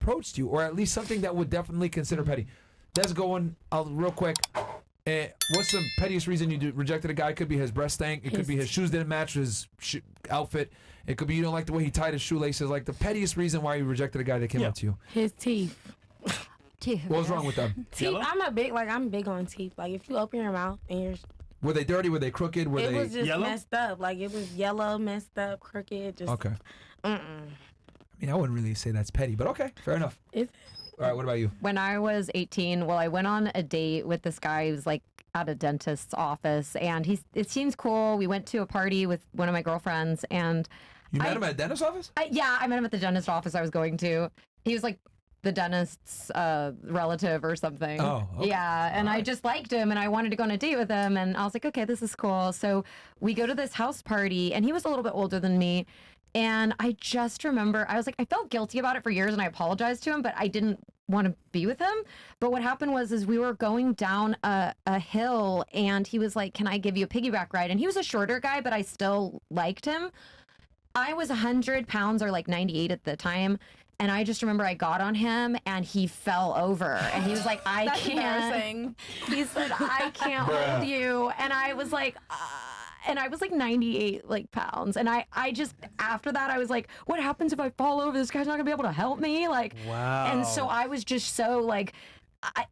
approached you, or at least something that would definitely consider petty. Let's go on real quick. What's the pettiest reason you rejected a guy? It could be his breast stank. It could be his shoes didn't match his outfit. It could be you don't like the way he tied his shoelaces. Like the pettiest reason why you rejected a guy that came up to you. His teeth. What was wrong with them? Teeth. I'm big on teeth. Like if you open your mouth and you're. Were they dirty? Were they crooked? Were they was just yellow? messed up. Like it was yellow, messed up, crooked. Just. Okay. I mean, I wouldn't really say that's petty, but okay, fair enough. All right, what about you? When I was 18, I went on a date with this guy who was like at a dentist's office, and it seems cool. We went to a party with one of my girlfriends, and you met him at a dentist's office? Yeah, I met him at the dentist's office I was going to. He was like the dentist's relative or something. Oh, okay. Yeah, and I just liked him, and I wanted to go on a date with him, and I was like, okay, this is cool. So we go to this house party, and he was a little bit older than me. And I just remember, I was like, I felt guilty about it for years, and I apologized to him, but I didn't want to be with him. But what happened was we were going down a hill, and he was like, can I give you a piggyback ride? And he was a shorter guy, but I still liked him. I was 100 pounds or like 98 at the time. And I just remember I got on him and he fell over. And he was like, I can't. He said, I can't hold you. And I was like, and I was like 98 pounds. And I just, after that, I was like, what happens if I fall over? This guy's not gonna be able to help me. Wow. And so I was just so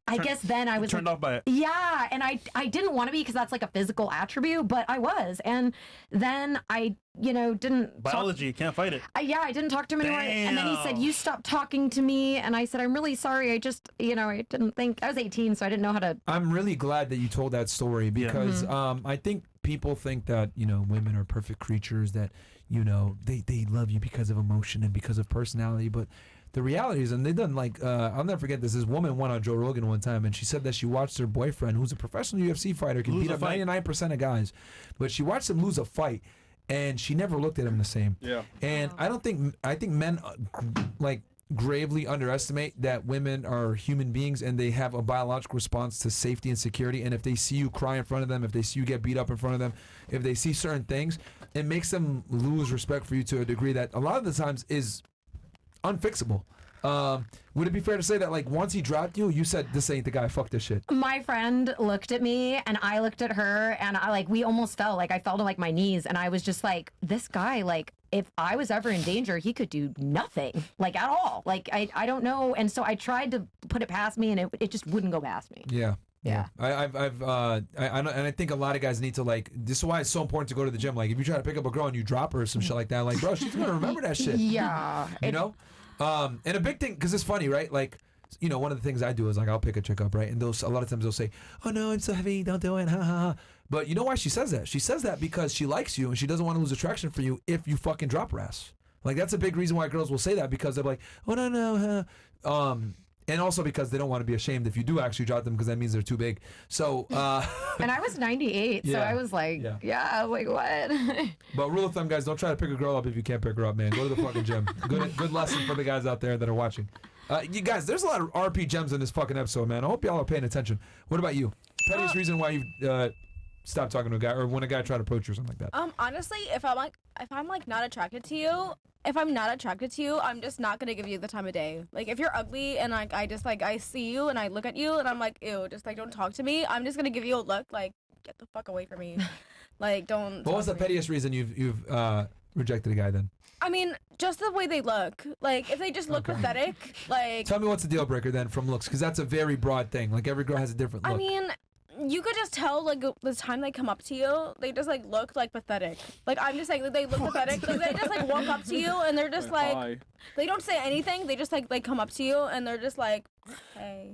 I guess then I was turned off by it. Yeah, and I didn't want to be because that's like a physical attribute, but I was. And then I, didn't. Biology, can't fight it. I didn't talk to him anymore. Damn. And then he said, you stopped talking to me. And I said, I'm really sorry. I just, I didn't think, I was 18, so I didn't know how to. I'm really glad that you told that story because I think people think that, women are perfect creatures, that, they love you because of emotion and because of personality. But the reality is, and they done I'll never forget this woman went on Joe Rogan one time, and she said that she watched her boyfriend, who's a professional UFC fighter, can beat up 99% of guys, but she watched him lose a fight, and she never looked at him the same. Yeah. And I think men gravely underestimate that women are human beings and they have a biological response to safety and security. And if they see you cry in front of them, if they see you get beat up in front of them, if they see certain things, it makes them lose respect for you to a degree that a lot of the times is unfixable. Would it be fair to say that once he dropped you, you said, this ain't the guy, fuck this shit? My friend looked at me and I looked at her, and we almost fell. I fell to my knees, and I was just like, this guy, if I was ever in danger, he could do nothing, at all. I don't know. And so I tried to put it past me, and it just wouldn't go past me. Yeah. I think a lot of guys need to this is why it's so important to go to the gym. If you try to pick up a girl and you drop her or some shit like that, bro, she's gonna remember that shit. Yeah. And a big thing, because it's funny, right? One of the things I do is I'll pick a chick up, right? And a lot of times they'll say, oh no, I'm so heavy, don't do it, ha ha ha. But you know why she says that? She says that because she likes you and she doesn't want to lose attraction for you if you fucking drop her ass. That's a big reason why girls will say that, because they're like, oh no, and also because they don't want to be ashamed if you do actually drop them, because that means they're too big. So and I was 98, so I was what? But rule of thumb, guys, don't try to pick a girl up if you can't pick her up, man. Go to the fucking gym. Good lesson for the guys out there that are watching. You guys, there's a lot of RP gems in this fucking episode, man. I hope y'all are paying attention. What about you? Pettiest reason why you stop talking to a guy, or when a guy tried to approach you or something like that? Honestly, if I'm not attracted to you, I'm just not gonna give you the time of day. If you're ugly and I see you and I look at you and I'm like, ew, just don't talk to me, I'm just gonna give you a look get the fuck away from me. Don't. What was the pettiest reason you've rejected a guy then? I mean, just the way they look. If they just look pathetic, Tell me what's the deal breaker then from looks, because that's a very broad thing. Every girl has a different look. I mean, you could just tell the time they come up to you, they just look pathetic. I'm just saying, they look pathetic. They just walk up to you and they're just they don't say anything. They just come up to you and they're just hey.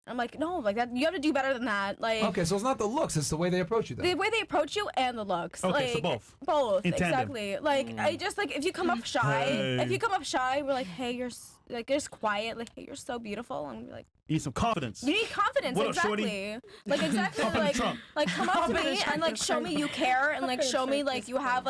I'm like, no, that you have to do better than that. Okay, so it's not the looks, it's the way they approach you then. The way they approach you and the looks. Okay, so both. Both, in tandem. exactly. I just if you come up shy, we're like, hey, you're just quiet. Hey, you're so beautiful, and we're like, you need some confidence. You need confidence, what exactly. Up, exactly. Come up to me and show me you care and show me you have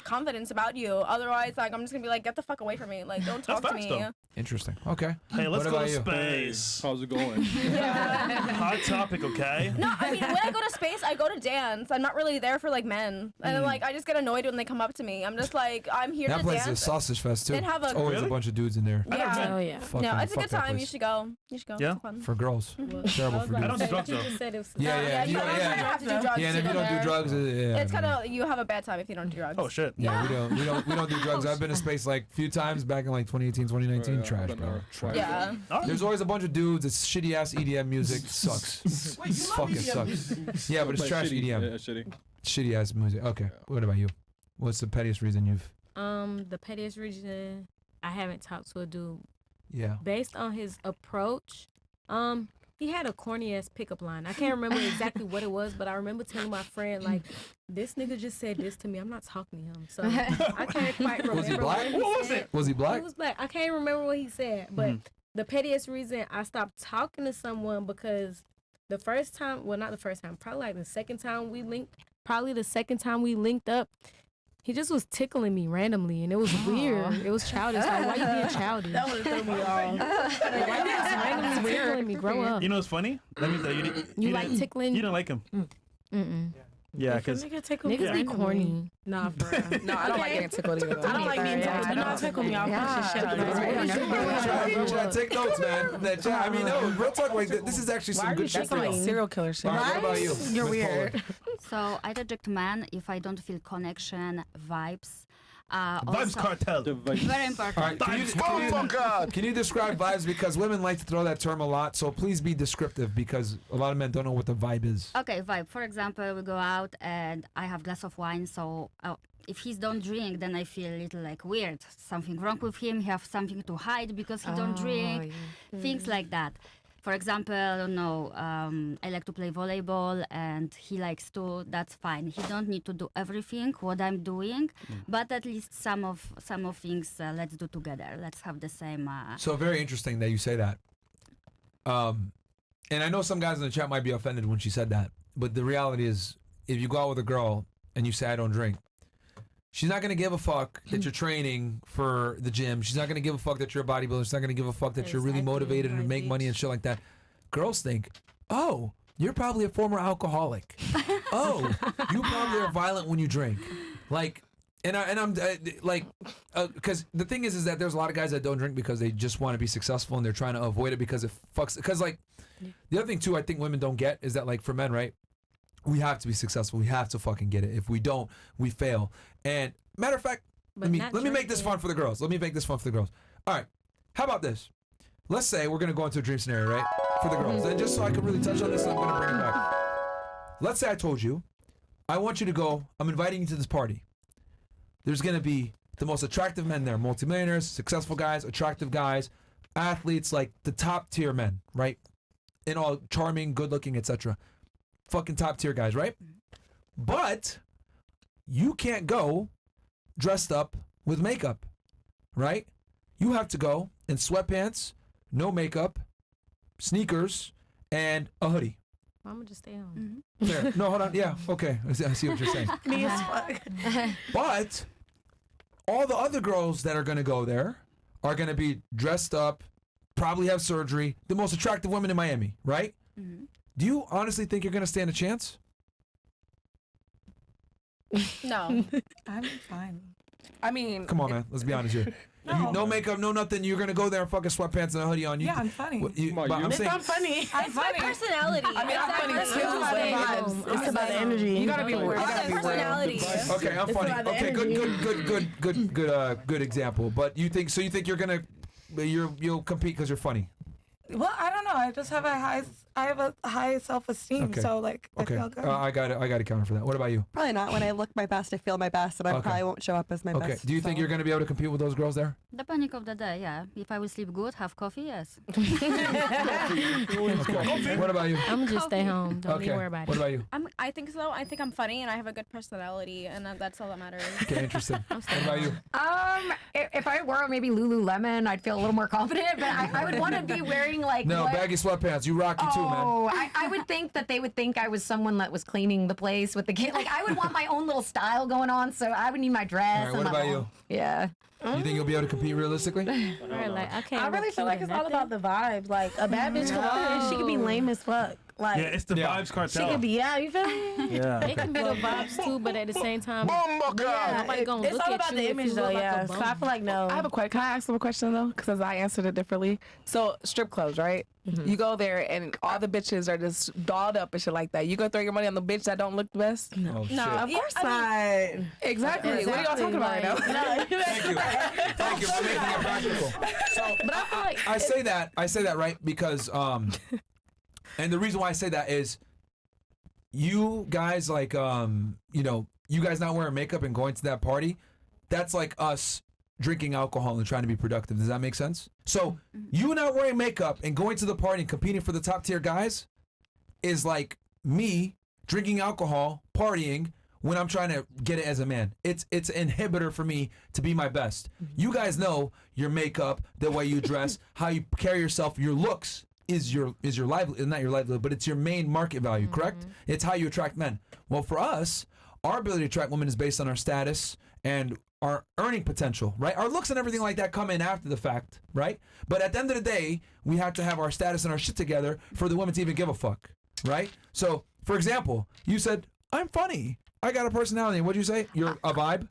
confidence about you. Otherwise, I'm just gonna be get the fuck away from me. Don't talk to me. Though. Interesting. Okay. Hey, let's go to space. How's it going? Hot topic, okay? No, I mean, when I go to space, I go to dance. I'm not really there for men. And I just get annoyed when they come up to me. I'm just I'm here that to place dance. is a sausage fest too. And have There's always a bunch of dudes in there. Yeah. Yeah. Oh yeah. Fuck No, that- it's a fuck good that time. You place. should go. You should go. Yeah? It's fun. For girls. Well, Terrible for I dudes. don't do drugs, You though. just said it was Yeah, yeah, you you don't don't- yeah. have to do drugs. Yeah, and to if you go don't do there. drugs, yeah. It's kind of you have a bad time if you don't do drugs. Oh shit. Yeah, we don't do drugs. I've been in space like a few times back in like 2018, 2019. Trash, bro. Trash. Yeah. Oh. There's always a bunch of dudes. It's shitty ass EDM music. Sucks. It fucking sucks. Yeah, but it's trash EDM. Yeah, shitty. Shitty ass music. Okay. What about you? What's the pettiest reason you've? The pettiest reason I haven't talked to a dude Yeah. based on his approach. He had a corny ass pickup line. I can't remember exactly what it was, but I remember telling my friend like, "This nigga just said this to me. I'm not talking to him." So I can't quite remember. Was he black? What What was it? Was he He black? was black. I can't remember what he said, but the pettiest reason I stopped talking to someone because the first time, well, not the first time, probably like the second time we linked up, he just was tickling me randomly, and it was weird. It was childish. Like, why you being childish? That would have thrown me off. Like, why you just randomly tickling me? Grow up. You know what's funny? Let me tell you. You like tickling? You didn't like him. Mm-mm. Yeah, because Niggas be corny. Nah, for real. No, I don't like getting tickled either. I don't like being tickled. Do not tickle me off. Try to take notes, man. I mean, no, real talk. Like this is actually some good shit That's for like y'all. serial killer shit. All right, what about you? You're Miss Paula? weird. So I reject men if I don't feel connection, vibes. Vibes Also, Cartel. very important. All right, can you describe vibes because women like to throw that term a lot? So please be descriptive because a lot of men don't know what the vibe is. Okay, vibe. For example, we go out and I have glass of wine. So if he don't drink, then I feel a little like weird. Something wrong with him. He have something to hide because he don't drink. Things like that. For example, I don't know, I like to play volleyball and he likes to, that's fine. He don't need to do everything what I'm doing, but at least some of things let's do together. Let's have the same. So very interesting that you say that. And I know some guys in the chat might be offended when she said that, but the reality is if you go out with a girl and you say I don't drink, she's not going to give a fuck that you're training for the gym. She's not going to give a fuck that you're a bodybuilder. She's not going to give a fuck that you're really motivated and make money and shit like that. Girls think, oh, you're probably a former alcoholic. Oh, you probably are violent when you drink. Like, I'm like, because the thing is that there's a lot of guys that don't drink because they just want to be successful and they're trying to avoid it because it fucks. Because like, the other thing too, I think women don't get is that like for men, right? We have to be successful. We have to fucking get it. If we don't, we fail. And matter of fact, let me make this fun for the girls. Let me make this fun for the girls. All right. How about this? Let's say we're gonna go into a dream scenario, right? For the girls. And just so I can really touch on this, I'm gonna bring it back. Let's say I told you, I want you to go, I'm inviting you to this party. There's gonna be the most attractive men there, multimillionaires, successful guys, attractive guys, athletes, like the top tier men, right? And all charming, good looking, etc. Fucking top tier guys, right? But you can't go dressed up with makeup, right? You have to go in sweatpants, no makeup, sneakers, and a hoodie. I'm gonna just stay home. Fair. No, hold on. Yeah, okay. I see what you're saying. Me as fuck. But all the other girls that are going to go there are going to be dressed up, probably have surgery, the most attractive women in Miami, right? Do you honestly think you're going to stand a chance? No. I'm fine. I mean, Come on, man. Let's be honest here. No makeup, no nothing. You're going to go there in fucking sweatpants and a hoodie on. You, yeah, I'm funny. but I'm saying, I'm funny. I'm It's my funny. personality. I mean, I'm funny too. It's about the energy. You gotta be weird. You It's gotta be my weird. personality. okay, I'm funny. about the Okay, good example. But you think you're going to, you'll compete because you're funny. Well, I don't know. I just have a high self-esteem. Okay. So like, Okay, I feel good. I got to counter for that. What about you? Probably not. When I look my best, I feel my best, and I Okay. probably won't show up as my Okay, best. do you think you're going to be able to compete with those girls there? Depending of the day, yeah. If I will sleep good, have coffee, yes. Okay. What about you? I'm gonna just stay home. Don't Okay. even worry about What it. about you? I think so. I think I'm funny and I have a good personality, and that's all that matters. Okay, interesting. What about you? If I wore maybe Lululemon, I'd feel a little more confident. But I would want to be wearing like No, what- baggy sweatpants. You rocky too, man. Oh, I would think that they would think I was someone that was cleaning the place with the kid. Like I would want my own little style going on, so I would need my dress. All right, and what my about own- Yeah. You think you'll be able to compete realistically? Right, like, I can't. I really feel like it's all about the vibes. Like a bad bitch come up here, she could be lame as fuck. Like, Yeah, it's the vibes she cartel. could be, you feel me? Yeah. It can be the vibes too, but at the same time, Yeah, nobody gonna it's look all at about you the if image you though, look like a yeah. So I bum. feel like no. I have a question. Can I ask them a question though? Because I answered it differently. So strip clubs, right? You go there and all the bitches are just dolled up and shit like that. You go throw your money on the bitch that don't look the best? Oh, shit. Of course not. Exactly. What are y'all talking about right now? Thank you. Thank you for making it practical. So, But I feel like I say that right because and the reason why I say that is you guys like you guys not wearing makeup and going to that party, that's like us drinking alcohol and trying to be productive. Does that make sense? So you not wearing makeup and going to the party and competing for the top tier guys is like me drinking alcohol, partying when I'm trying to get it as a man. It's an inhibitor for me to be my best. You guys know your makeup, the way you dress, how you carry yourself, your looks is your livelihood, not your livelihood, but it's your main market value, correct? It's how you attract men. Well, for us, our ability to attract women is based on our status and our earning potential, right? Our looks and everything like that come in after the fact, right? But at the end of the day, we have to have our status and our shit together for the women to even give a fuck, right? So, for example, you said, I'm funny. I got a personality. What'd you say? You're a vibe?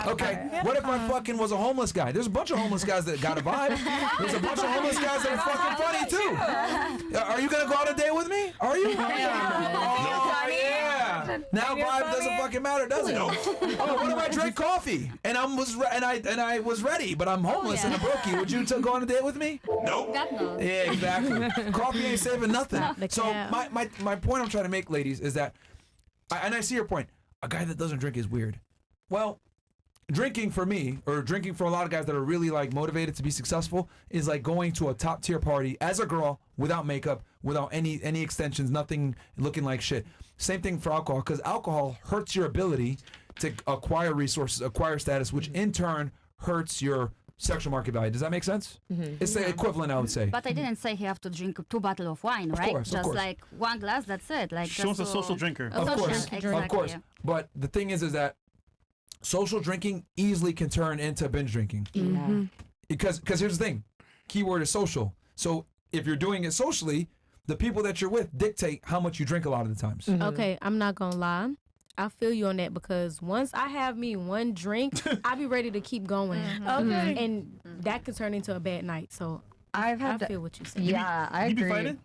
Okay. What if I fucking was a homeless guy? There's a bunch of homeless guys that got a vibe. There's a bunch of homeless guys that are fucking funny too. Are you gonna go on a date with me? Are you? Oh yeah. Now vibe doesn't fucking matter, does it? Oh, what if I drank coffee and I was ready, but I'm homeless and a brokey? Would you go on a date with me? God knows. Yeah, exactly. Coffee ain't saving nothing. So my point I'm trying to make, ladies, is that, and I see your point. A guy that doesn't drink is weird. Well, drinking for me, or drinking for a lot of guys that are really like motivated to be successful, is like going to a top tier party as a girl without makeup, without any extensions, nothing looking like shit. Same thing for alcohol, because alcohol hurts your ability to acquire resources, acquire status, which in turn hurts your sexual market value. Does that make sense? It's the equivalent, I would say. But I didn't say he have to drink 2 bottles of wine, right? Course, just like 1 glass, that's it. Like She wants a just social drinker. Of course, Exactly. of course. But the thing is that social drinking easily can turn into binge drinking. Because here's the thing, keyword is social. So if you're doing it socially, the people that you're with dictate how much you drink a lot of the times. Okay, I'm not gonna lie. I feel you on that because once I have me one drink, I be ready to keep going. Okay. And that could turn into a bad night. So I've I had feel what you said. Yeah, I You be agree. fighting?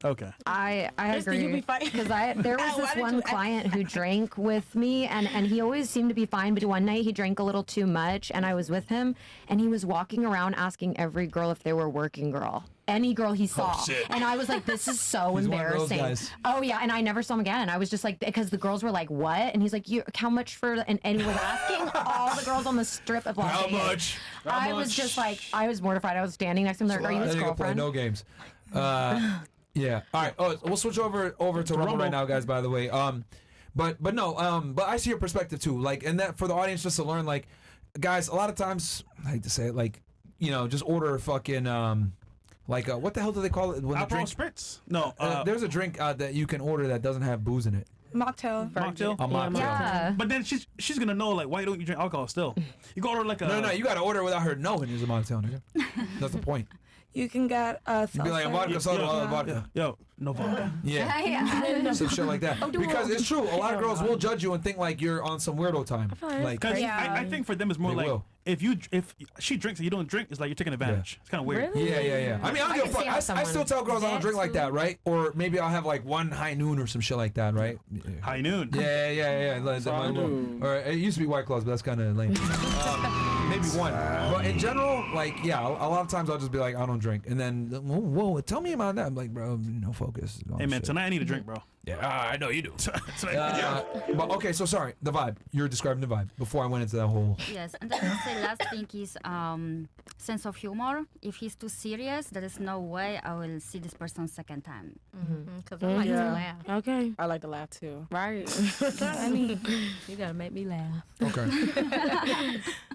Okay. I Kristen, you agree be fighting? because there was Why this did one you- client who drank with me and he always seemed to be fine, but one night he drank a little too much and I was with him and he was walking around asking every girl if they were working girl. Any girl he saw. shit. And I was like, this is so He's one of those embarrassing. guys. Oh yeah, and I never saw him again. I was just like, because the girls were like, what? And he's like, how much for, and he was asking all the girls on the strip of Las How Vegas. much? I was just like, I was mortified. I was standing next to him. They're like, are you his That nigga play girlfriend? no games. Yeah. All right. Oh, we'll switch over to Rumble right now, guys. By the way. But I see your perspective too. Like, and that for the audience just to learn, like, guys, a lot of times I hate to say it, like, just order fucking like what the hell do they call it when the Alcohol drink? spritz? No. There's a drink that you can order that doesn't have booze in it. Mocktail. Mocktail? A mocktail. Yeah. But then she's gonna know, like, why don't you drink alcohol still? You go order like a... No, you gotta order it without her knowing there's a mocktail, nigga. That's the point. You can get You'd be like a vodka soda, all vodka. Yo, no vodka. Yeah. Some shit like that. Because it's true, a lot of girls will judge you and think like you're on some weirdo time. Like, Because I think for them it's more They like will. if she drinks and you don't drink, it's like you're taking advantage. It's kind of weird. yeah. I mean, I don't give a can fuck. see how I someone- still tell girls I don't drink like that, right? Or maybe I'll have like one high noon or some shit like that, right? High noon. Yeah. Or it used to be White Claws, but that's kind of lame. Maybe one. But in general, like, yeah, a lot of times I'll just be like, I don't drink. And then, whoa, tell me about that. I'm like, bro, no focus. Hey man, tonight I need a drink, bro. Yeah, I know you do. Tonight, But okay, so sorry, the vibe. You're describing the vibe before I went into that whole. Yes, and then I say last thing is sense of humor. If he's too serious, there is no way I will see this person second time. Because I like to laugh. Okay. I like to laugh too. Right. I mean, you gotta make me laugh. Okay.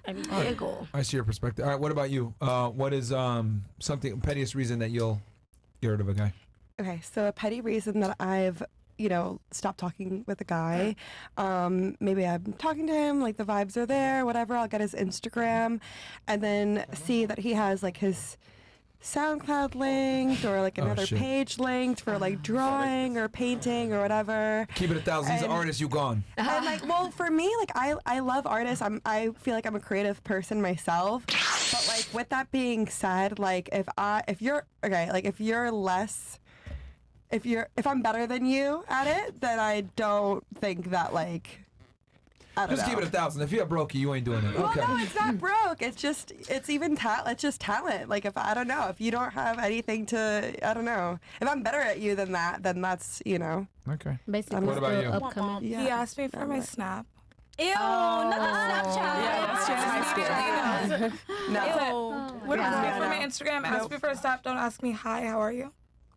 Giggle. I see your perspective. All right, what about you? What is something pettiest reason that you'll get rid of a guy? Okay, so a petty reason that I've, stopped talking with a guy. Maybe I'm talking to him, like the vibes are there, whatever. I'll get his Instagram and then see that he has like his SoundCloud linked or like another shit. page linked for like drawing or painting or whatever. Keep it 1,000. These are And- artists you gone. And like, well, for me, like I love artists. I feel like I'm a creative person myself. But like with that being said, like if you're I'm better than you at it, then I don't think that like I don't Just know. keep it 1,000. If you're broke, you ain't doing it. Well, Okay. no, it's not broke. It's just it's just talent. Like if I don't know, if you don't have anything to, I don't know. If I'm better at you than that, then that's Okay. Basically, What about still you? upcoming. yeah. He asked me for my Snap. Ew, not the Snapchat. No. Would ask me Yeah. for my Instagram, ask Nope. me for a Snap, don't ask me hi, how are you?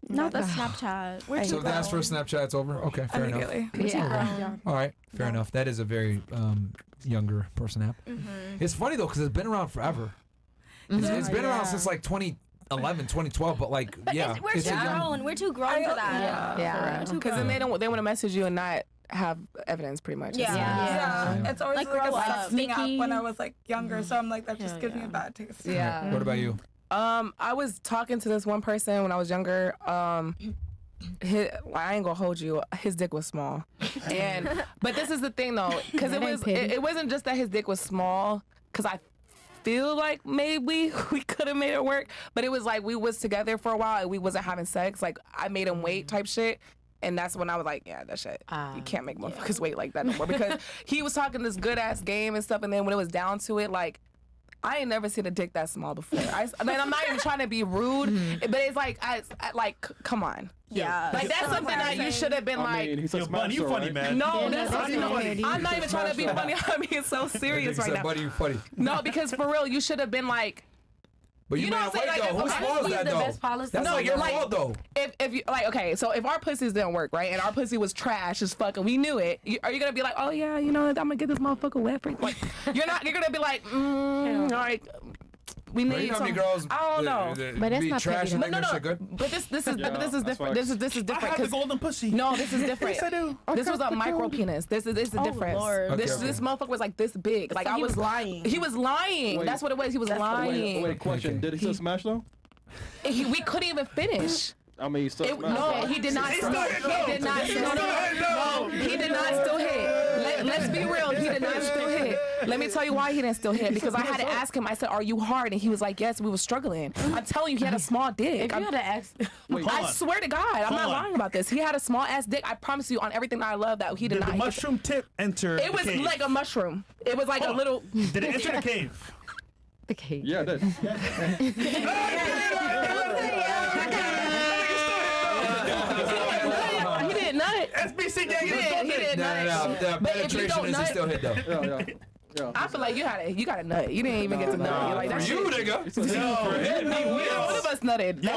Not the Snapchat. I So hate if that's for Snapchat, it's over? Okay, fair enough. Immediately. Yeah. All right, fair enough. That is a very younger person app. It's funny, though, because it's been around forever. It's been around since like 2011, 2012, but like, But yeah. we're it's too a young- grown. We're too grown for that. Yeah. Because then they want to message you and not have evidence, pretty much. Yeah. Yeah. It's always Like, like, a grow up. sexting app Sneaky. when I was like younger, so I'm like, that just gives me a bad taste. Yeah. What about you? I was talking to this one person when I was younger. I ain't gonna hold you. His dick was small, but this is the thing though, because it wasn't just that his dick was small. Because I feel like maybe we could have made it work, but it was like we was together for a while and we wasn't having sex. Like I made him wait type shit. And that's when I was like, yeah, that shit. You can't make motherfuckers wait like that no more. Because he was talking this good ass game and stuff, and then when it was down to it, like, I ain't never seen a dick that small before. I mean, I'm not even trying to be rude, but it's like, come on. Yeah. Like, that's something that you should have been like. he's a Yo, Bunny, you smasher, funny, right? man. No, Yeah, that's that's no, funny. I'm not even trying to be funny. I mean, it's so serious Nigga right said, now. buddy, you funny. No, because for real, you should have been like, But you You know made what it I'm wait, saying? though. Like, Whose if fault is Honesty is that, the though? best policy. That's No, not your like- fault, though. if you like, okay, so if our pussies didn't work, right, and our pussy was trash as fuck, and we knew it, are you gonna be like, oh yeah, you know, I'm gonna get this motherfucker wet for you? Like, you're not. You're gonna be like, all right, we Bro, need you know how many some. girls I don't know. But that's be not trash and petty, think But no, that shit good? But this is Yeah, but this is that's different. facts. This is I different have the 'cause- golden pussy. no, this is different. Yes, I do. This was a micro penis. This is the difference. Lord. Okay, This okay. motherfucker was like this big. Like So I he was was lying. He was lying. Wait. That's what it was. He was lying. Wait, question. Okay. Did he still smash though? We couldn't even finish. I mean, he still smashed. No, right? he did not. still hit, though. He did not. He No, still hit, though. no, he did not still hit. Let's be real. He did not still hit. Let me tell you why he didn't still hit. Because I had to ask him. I said, "Are you hard?" And he was like, "Yes." We were struggling. I'm telling you, he had a small dick. If you had to ask, Wait, I Hold on. swear to God, I'm Hold not on. lying about this. He had a small ass dick. I promise you, on everything that I love, that he did Did not. the mushroom tip enter It the was cave? like a mushroom. It was like a Hold on. little. Did it enter the cave? The cake. yeah, that. He did nut. SBC gang He is did. He did No, no, nut. no. The But if you penetration don't isn't nut- still hit, though. Yeah. I feel like you got a nut. You didn't even get to nut. You're like, For that you, shit. nigga. Yo, Neither one of us nutted. That shit